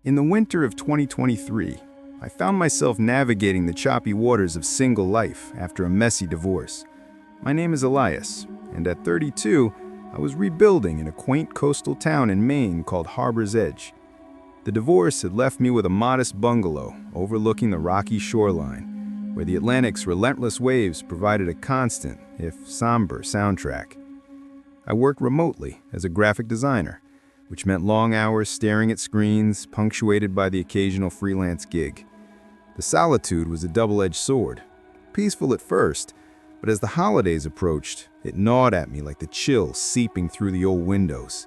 In the winter of 2023, I found myself navigating the choppy waters of single life after a messy divorce. My name is Elias, and at 32, I was rebuilding in a quaint coastal town in Maine called Harbor's Edge. The divorce had left me with a modest bungalow overlooking the rocky shoreline, where the Atlantic's relentless waves provided a constant, if somber, soundtrack. I worked remotely as a graphic designer, which meant long hours staring at screens, punctuated by the occasional freelance gig. The solitude was a double-edged sword. Peaceful at first, but as the holidays approached, it gnawed at me like the chill seeping through the old windows.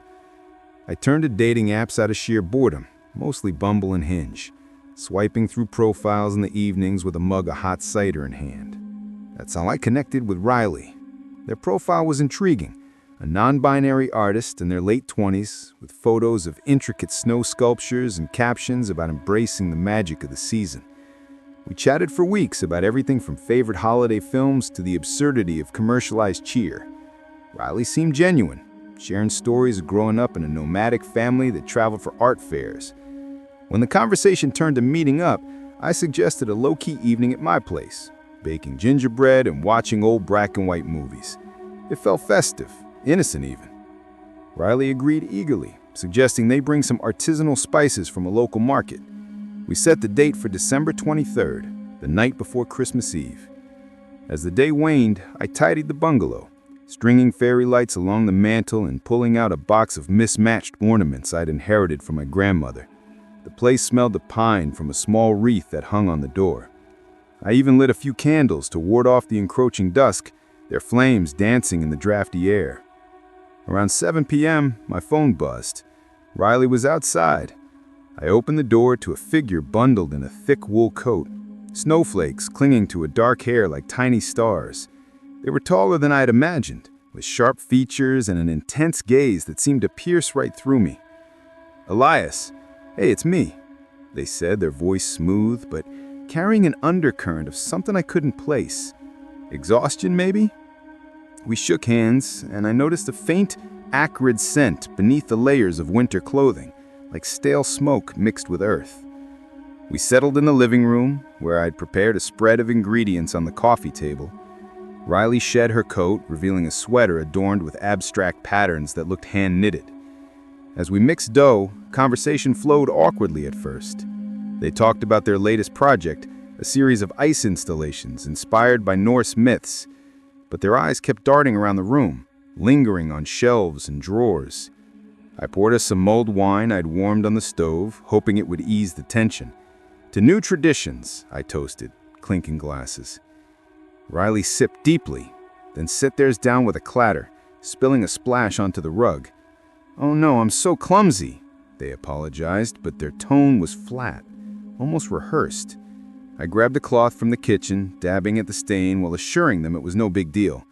I turned to dating apps out of sheer boredom, mostly Bumble and Hinge, swiping through profiles in the evenings with a mug of hot cider in hand. That's how I connected with Riley. Their profile was intriguing. A non-binary artist in their late 20s with photos of intricate snow sculptures and captions about embracing the magic of the season. We chatted for weeks about everything from favorite holiday films to the absurdity of commercialized cheer. Riley seemed genuine, sharing stories of growing up in a nomadic family that traveled for art fairs. When the conversation turned to meeting up, I suggested a low-key evening at my place, baking gingerbread and watching old black and white movies. It felt festive. Innocent even. Riley agreed eagerly, suggesting they bring some artisanal spices from a local market. We set the date for December 23rd, the night before Christmas Eve. As the day waned, I tidied the bungalow, stringing fairy lights along the mantel and pulling out a box of mismatched ornaments I'd inherited from my grandmother. The place smelled of pine from a small wreath that hung on the door. I even lit a few candles to ward off the encroaching dusk, their flames dancing in the drafty air. Around 7 p.m., my phone buzzed. Riley was outside. I opened the door to a figure bundled in a thick wool coat, snowflakes clinging to a dark hair like tiny stars. They were taller than I had imagined, with sharp features and an intense gaze that seemed to pierce right through me. "Elias, hey, it's me," they said, their voice smooth, but carrying an undercurrent of something I couldn't place. Exhaustion, maybe? We shook hands, and I noticed a faint, acrid scent beneath the layers of winter clothing, like stale smoke mixed with earth. We settled in the living room, where I'd prepared a spread of ingredients on the coffee table. Riley shed her coat, revealing a sweater adorned with abstract patterns that looked hand-knitted. As we mixed dough, conversation flowed awkwardly at first. They talked about their latest project, a series of ice installations inspired by Norse myths, but their eyes kept darting around the room, lingering on shelves and drawers. I poured us some mulled wine I'd warmed on the stove, hoping it would ease the tension. "To new traditions," I toasted, clinking glasses. Riley sipped deeply, then set theirs down with a clatter, spilling a splash onto the rug. "Oh no, I'm so clumsy," they apologized, but their tone was flat, almost rehearsed. I grabbed a cloth from the kitchen, dabbing at the stain while assuring them it was no big deal.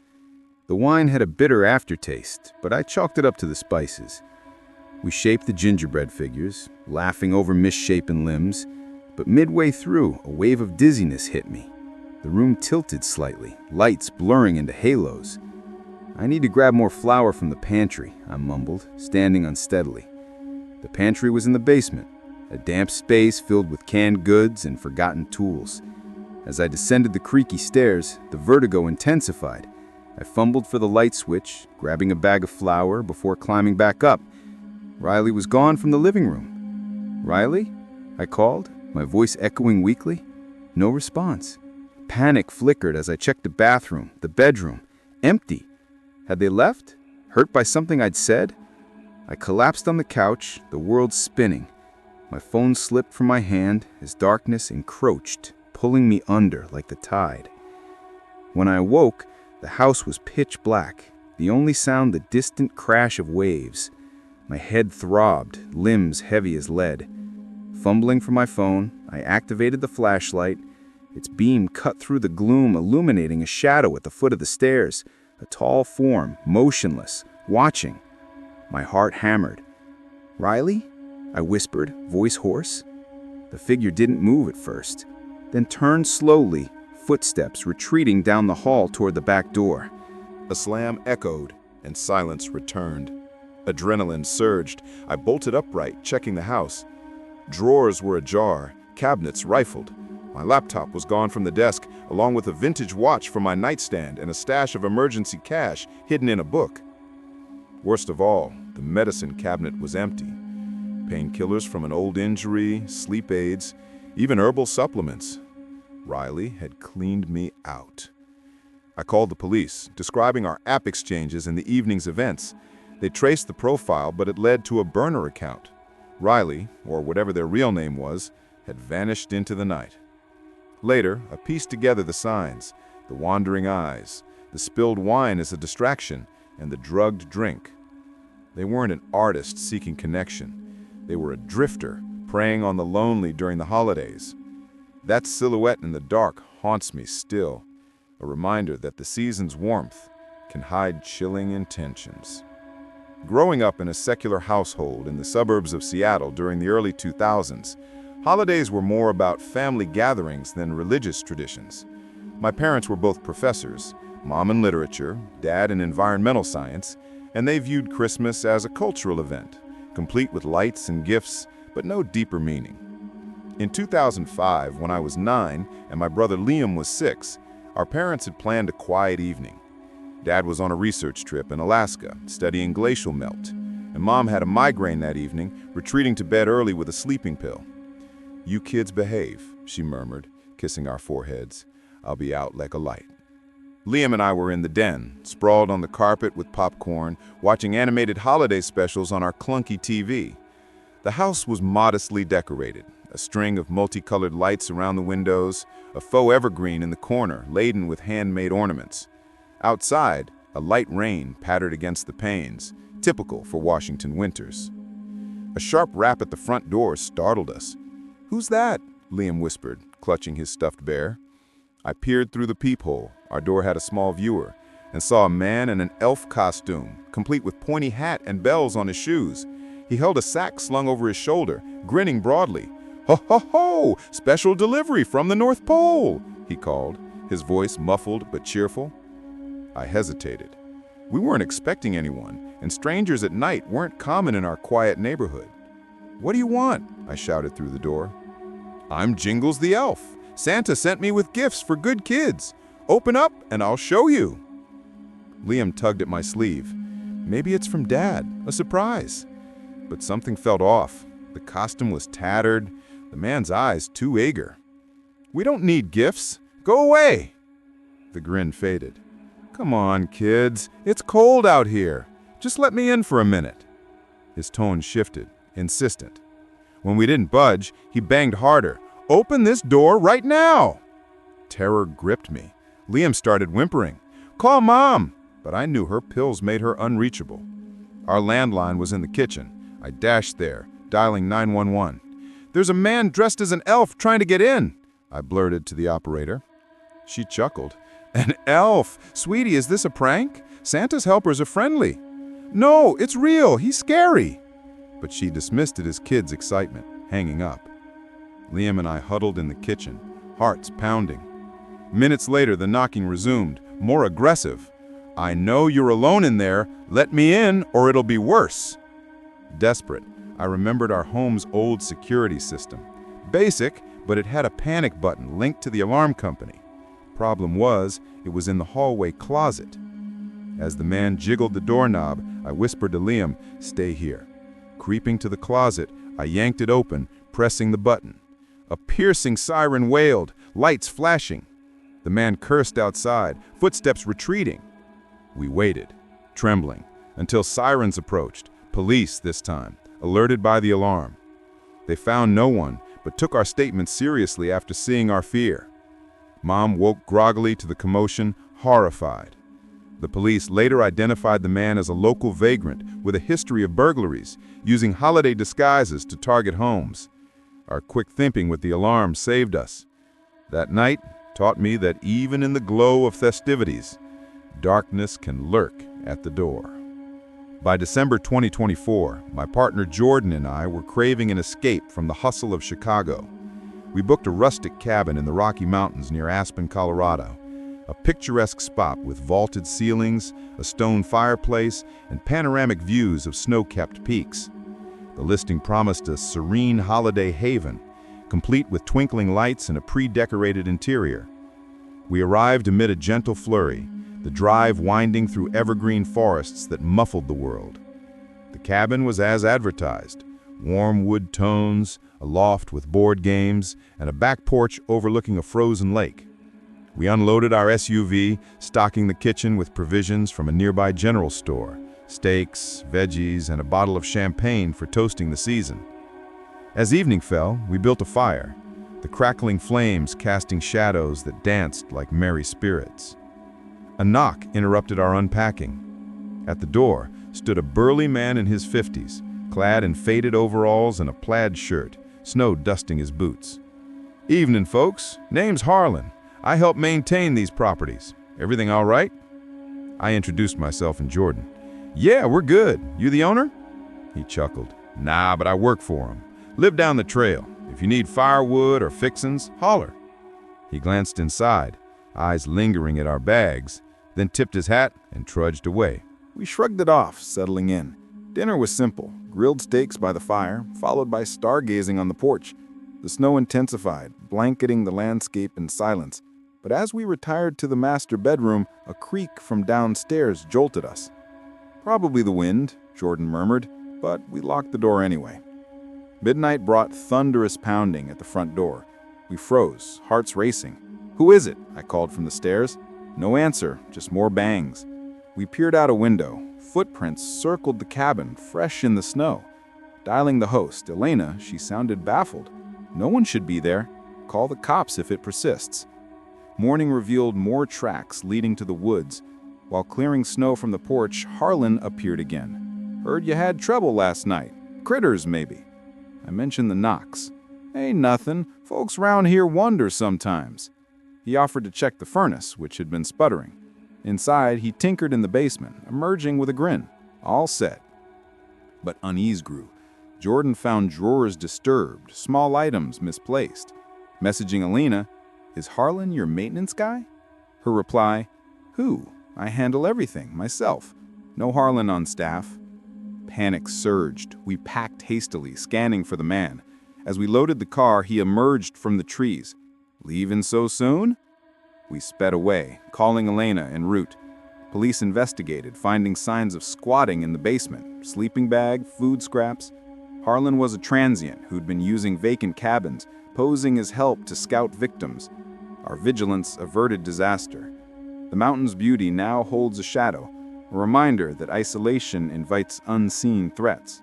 The wine had a bitter aftertaste, but I chalked it up to the spices. We shaped the gingerbread figures, laughing over misshapen limbs, but midway through, a wave of dizziness hit me. The room tilted slightly, lights blurring into halos. "I need to grab more flour from the pantry," I mumbled, standing unsteadily. The pantry was in the basement, a damp space filled with canned goods and forgotten tools. As I descended the creaky stairs, the vertigo intensified. I fumbled for the light switch, grabbing a bag of flour before climbing back up. Riley was gone from the living room. "Riley?" I called, my voice echoing weakly. No response. Panic flickered as I checked the bathroom, the bedroom. Empty. Had they left? Hurt by something I'd said? I collapsed on the couch, the world spinning. My phone slipped from my hand as darkness encroached, pulling me under like the tide. When I awoke, the house was pitch black, the only sound the distant crash of waves. My head throbbed, limbs heavy as lead. Fumbling for my phone, I activated the flashlight. Its beam cut through the gloom, illuminating a shadow at the foot of the stairs, a tall form, motionless, watching. My heart hammered. "Riley?" I whispered, voice hoarse. The figure didn't move at first, then turned slowly, footsteps retreating down the hall toward the back door. A slam echoed, and silence returned. Adrenaline surged. I bolted upright, checking the house. Drawers were ajar, cabinets rifled. My laptop was gone from the desk, along with a vintage watch from my nightstand and a stash of emergency cash hidden in a book. Worst of all, the medicine cabinet was empty. Painkillers from an old injury, sleep aids, even herbal supplements. Riley had cleaned me out. I called the police, describing our app exchanges and the evening's events. They traced the profile, but it led to a burner account. Riley, or whatever their real name was, had vanished into the night. Later, I pieced together the signs, the wandering eyes, the spilled wine as a distraction, and the drugged drink. They weren't an artist seeking connection. They were a drifter, preying on the lonely during the holidays. That silhouette in the dark haunts me still, a reminder that the season's warmth can hide chilling intentions. Growing up in a secular household in the suburbs of Seattle during the early 2000s, holidays were more about family gatherings than religious traditions. My parents were both professors, mom in literature, dad in environmental science, and they viewed Christmas as a cultural event, complete with lights and gifts, but no deeper meaning. In 2005, when I was 9 and my brother Liam was 6, our parents had planned a quiet evening. Dad was on a research trip in Alaska, studying glacial melt, and Mom had a migraine that evening, retreating to bed early with a sleeping pill. "You kids behave," she murmured, kissing our foreheads. "I'll be out like a light." Liam and I were in the den, sprawled on the carpet with popcorn, watching animated holiday specials on our clunky TV. The house was modestly decorated, a string of multicolored lights around the windows, a faux evergreen in the corner laden with handmade ornaments. Outside, a light rain pattered against the panes, typical for Washington winters. A sharp rap at the front door startled us. "Who's that?" Liam whispered, clutching his stuffed bear. I peered through the peephole, our door had a small viewer, and saw a man in an elf costume, complete with pointy hat and bells on his shoes. He held a sack slung over his shoulder, grinning broadly. "Ho, ho, ho! Special delivery from the North Pole!" he called, his voice muffled but cheerful. I hesitated. We weren't expecting anyone, and strangers at night weren't common in our quiet neighborhood. "What do you want?" I shouted through the door. "I'm Jingles the Elf. Santa sent me with gifts for good kids. Open up and I'll show you." Liam tugged at my sleeve. Maybe it's from Dad, a surprise. But something felt off. The costume was tattered, the man's eyes too eager. "We don't need gifts. Go away." The grin faded. "Come on, kids. It's cold out here. Just let me in for a minute." His tone shifted, insistent. When we didn't budge, he banged harder. "Open this door right now!" Terror gripped me. Liam started whimpering. "Call Mom!" But I knew her pills made her unreachable. Our landline was in the kitchen. I dashed there, dialing 911. "There's a man dressed as an elf trying to get in," I blurted to the operator. She chuckled. "An elf? Sweetie, is this a prank? Santa's helpers are friendly." "No, it's real. He's scary." But she dismissed it as kids' excitement, hanging up. Liam and I huddled in the kitchen, hearts pounding. Minutes later, the knocking resumed, more aggressive. "I know you're alone in there. Let me in, or it'll be worse." Desperate, I remembered our home's old security system. Basic, but it had a panic button linked to the alarm company. Problem was, it was in the hallway closet. As the man jiggled the doorknob, I whispered to Liam, "Stay here." Creeping to the closet, I yanked it open, pressing the button. A piercing siren wailed, lights flashing. The man cursed outside, footsteps retreating. We waited, trembling, until sirens approached, police this time, alerted by the alarm. They found no one, but took our statements seriously after seeing our fear. Mom woke groggily to the commotion, horrified. The police later identified the man as a local vagrant with a history of burglaries, using holiday disguises to target homes. Our quick thinking with the alarm saved us. That night taught me that even in the glow of festivities, darkness can lurk at the door. By December 2024, my partner Jordan and I were craving an escape from the hustle of Chicago. We booked a rustic cabin in the Rocky Mountains near Aspen, Colorado, a picturesque spot with vaulted ceilings, a stone fireplace, and panoramic views of snow-capped peaks. The listing promised a serene holiday haven, complete with twinkling lights and a pre-decorated interior. We arrived amid a gentle flurry, the drive winding through evergreen forests that muffled the world. The cabin was as advertised: warm wood tones, a loft with board games, and a back porch overlooking a frozen lake. We unloaded our SUV, stocking the kitchen with provisions from a nearby general store, steaks, veggies, and a bottle of champagne for toasting the season. As evening fell, we built a fire, the crackling flames casting shadows that danced like merry spirits. A knock interrupted our unpacking. At the door stood a burly man in his 50s, clad in faded overalls and a plaid shirt, snow dusting his boots. "Evening, folks. Name's Harlan. I help maintain these properties. Everything all right?" I introduced myself in Jordan. "Yeah, we're good. You the owner?" He chuckled. "Nah, but I work for him. Live down the trail. If you need firewood or fixins, holler." He glanced inside, eyes lingering at our bags, then tipped his hat and trudged away. We shrugged it off, settling in. Dinner was simple: grilled steaks by the fire, followed by stargazing on the porch. The snow intensified, blanketing the landscape in silence. But as we retired to the master bedroom, a creak from downstairs jolted us. "Probably the wind," Jordan murmured, but we locked the door anyway. Midnight brought thunderous pounding at the front door. We froze, hearts racing. "Who is it?" I called from the stairs. No answer, just more bangs. We peered out a window. Footprints circled the cabin, fresh in the snow. Dialing the host, Elena, she sounded baffled. "No one should be there. Call the cops if it persists." Morning revealed more tracks leading to the woods. While clearing snow from the porch, Harlan appeared again. "Heard you had trouble last night. Critters, maybe." I mentioned the knocks. "Ain't nothing. Folks round here wonder sometimes." He offered to check the furnace, which had been sputtering. Inside, he tinkered in the basement, emerging with a grin. All set. But unease grew. Jordan found drawers disturbed, small items misplaced. Messaging Elena, "Is Harlan your maintenance guy?" Her reply, "Who? I handle everything, myself. No Harlan on staff." Panic surged. We packed hastily, scanning for the man. As we loaded the car, he emerged from the trees. "Leaving so soon?" We sped away, calling Elena en route. Police investigated, finding signs of squatting in the basement, sleeping bag, food scraps. Harlan was a transient who'd been using vacant cabins, posing as help to scout victims. Our vigilance averted disaster. The mountain's beauty now holds a shadow, a reminder that isolation invites unseen threats.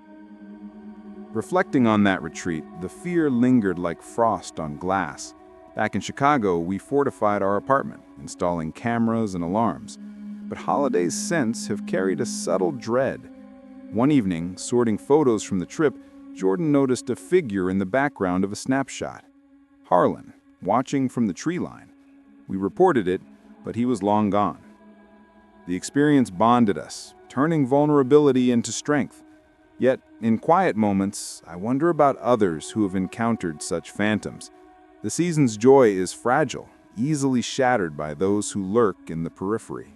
Reflecting on that retreat, the fear lingered like frost on glass. Back in Chicago, we fortified our apartment, installing cameras and alarms. But holidays since have carried a subtle dread. One evening, sorting photos from the trip, Jordan noticed a figure in the background of a snapshot. Harlan, watching from the tree line. We reported it, but he was long gone. The experience bonded us, turning vulnerability into strength. Yet, in quiet moments, I wonder about others who have encountered such phantoms. The season's joy is fragile, easily shattered by those who lurk in the periphery.